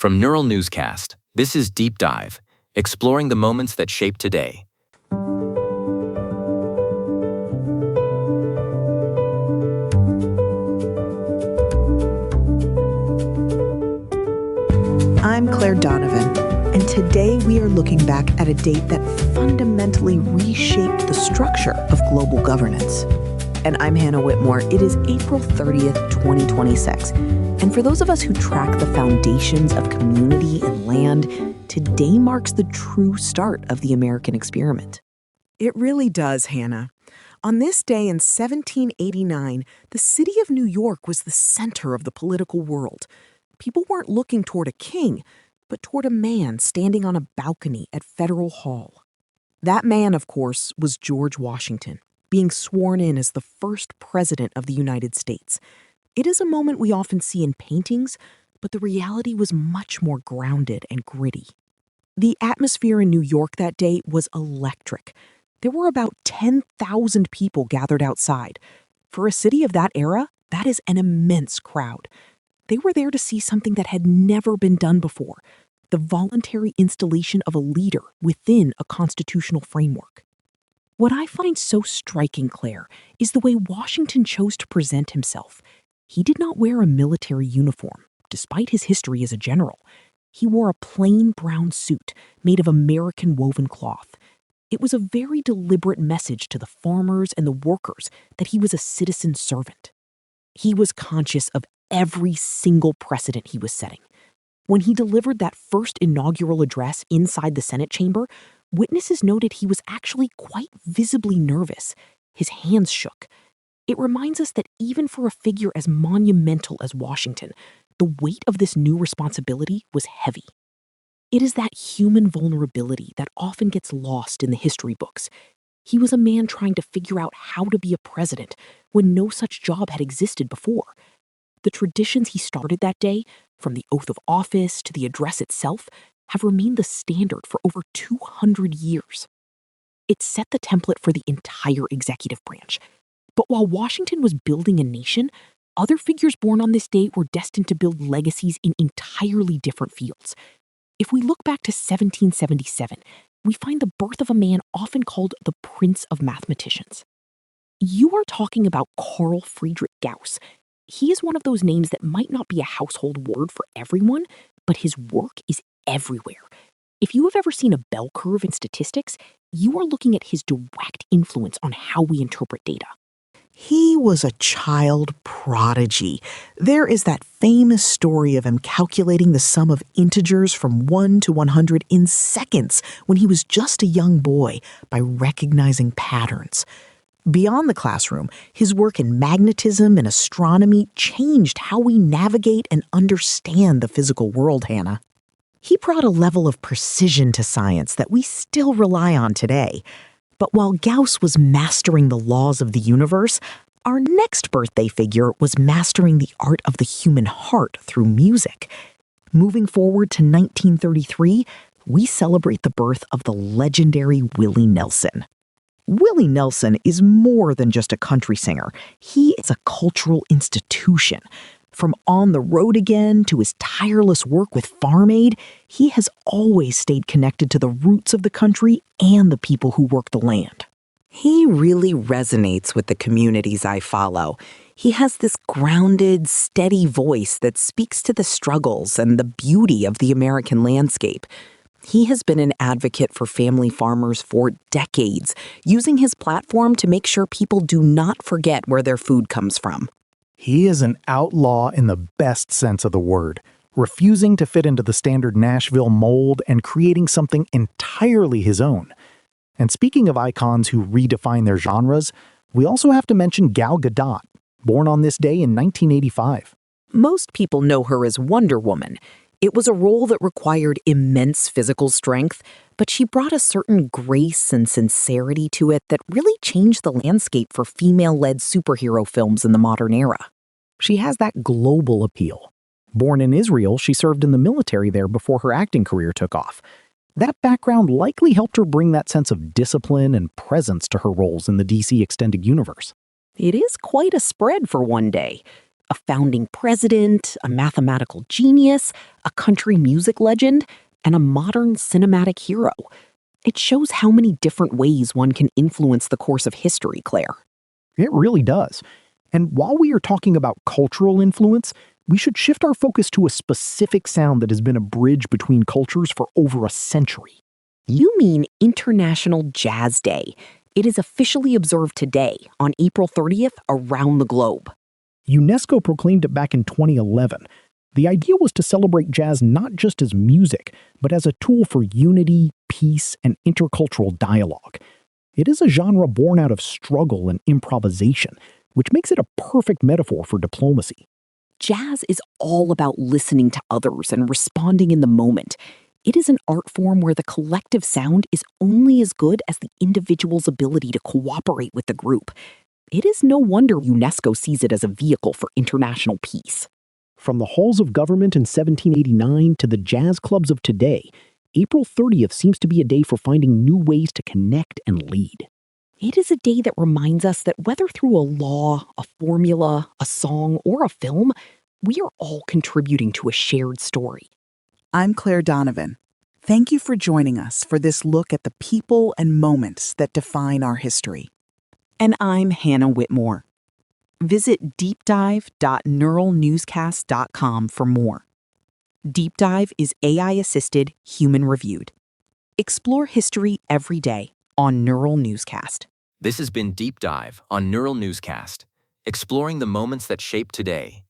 From Neural Newscast, this is Deep Dive, exploring the moments that shape today. I'm Claire Donovan, and today we are looking back at a date that fundamentally reshaped the structure of global governance. And I'm Hannah Whitmore. It is April 30th, 2026. And for those of us who track the foundations of community and land, today marks the true start of the American experiment. It really does, Hannah. On this day in 1789, the city of New York was the center of the political world. People weren't looking toward a king, but toward a man standing on a balcony at Federal Hall. That man, of course, was George Washington, being sworn in as the first president of the United States. It is a moment we often see in paintings, but the reality was much more grounded and gritty. The atmosphere in New York that day was electric. There were about 10,000 people gathered outside. For a city of that era, that is an immense crowd. They were there to see something that had never been done before, the voluntary installation of a leader within a constitutional framework. What I find so striking, Claire, is the way Washington chose to present himself. He did not wear a military uniform, despite his history as a general. He wore a plain brown suit made of American woven cloth. It was a very deliberate message to the farmers and the workers that he was a citizen servant. He was conscious of every single precedent he was setting. When he delivered that first inaugural address inside the Senate chamber, witnesses noted he was actually quite visibly nervous. His hands shook. It reminds us that even for a figure as monumental as Washington, the weight of this new responsibility was heavy. It is that human vulnerability that often gets lost in the history books. He was a man trying to figure out how to be a president when no such job had existed before. The traditions he started that day, from the oath of office to the address itself, have remained the standard for over 200 years. It set the template for the entire executive branch. But while Washington was building a nation, other figures born on this day were destined to build legacies in entirely different fields. If we look back to 1777, we find the birth of a man often called the Prince of Mathematicians. You are talking about Carl Friedrich Gauss. He is one of those names that might not be a household word for everyone, but his work is everywhere. If you have ever seen a bell curve in statistics, you are looking at his direct influence on how we interpret data. He was a child prodigy. There is that famous story of him calculating the sum of integers from 1 to 100 in seconds when he was just a young boy by recognizing patterns. Beyond the classroom, his work in magnetism and astronomy changed how we navigate and understand the physical world, Hannah. He brought a level of precision to science that we still rely on today. But while Gauss was mastering the laws of the universe, our next birthday figure was mastering the art of the human heart through music. Moving forward to 1933, we celebrate the birth of the legendary Willie Nelson. Willie Nelson is more than just a country singer. He is a cultural institution. From On the Road Again to his tireless work with Farm Aid, he has always stayed connected to the roots of the country and the people who work the land. He really resonates with the communities I follow. He has this grounded, steady voice that speaks to the struggles and the beauty of the American landscape. He has been an advocate for family farmers for decades, using his platform to make sure people do not forget where their food comes from. He is an outlaw in the best sense of the word, refusing to fit into the standard Nashville mold and creating something entirely his own. And speaking of icons who redefine their genres, we also have to mention Gal Gadot, born on this day in 1985. Most people know her as Wonder Woman. It was a role that required immense physical strength, but she brought a certain grace and sincerity to it that really changed the landscape for female-led superhero films in the modern era. She has that global appeal. Born in Israel, she served in the military there before her acting career took off. That background likely helped her bring that sense of discipline and presence to her roles in the DC Extended Universe. It is quite a spread for one day. A founding president, a mathematical genius, a country music legend, and a modern cinematic hero. It shows how many different ways one can influence the course of history, Claire. It really does. And while we are talking about cultural influence, we should shift our focus to a specific sound that has been a bridge between cultures for over a century. You mean International Jazz Day. It is officially observed today, on April 30th, around the globe. UNESCO proclaimed it back in 2011. The idea was to celebrate jazz not just as music, but as a tool for unity, peace, and intercultural dialogue. It is a genre born out of struggle and improvisation, which makes it a perfect metaphor for diplomacy. Jazz is all about listening to others and responding in the moment. It is an art form where the collective sound is only as good as the individual's ability to cooperate with the group. It is no wonder UNESCO sees it as a vehicle for international peace. From the halls of government in 1789 to the jazz clubs of today, April 30th seems to be a day for finding new ways to connect and lead. It is a day that reminds us that whether through a law, a formula, a song, or a film, we are all contributing to a shared story. I'm Claire Donovan. Thank you for joining us for this look at the people and moments that define our history. And I'm Hannah Whitmore. Visit deepdive.neuralnewscast.com for more. Deep Dive is AI-assisted, human-reviewed. Explore history every day on Neural Newscast. This has been Deep Dive on Neural Newscast, exploring the moments that shape today.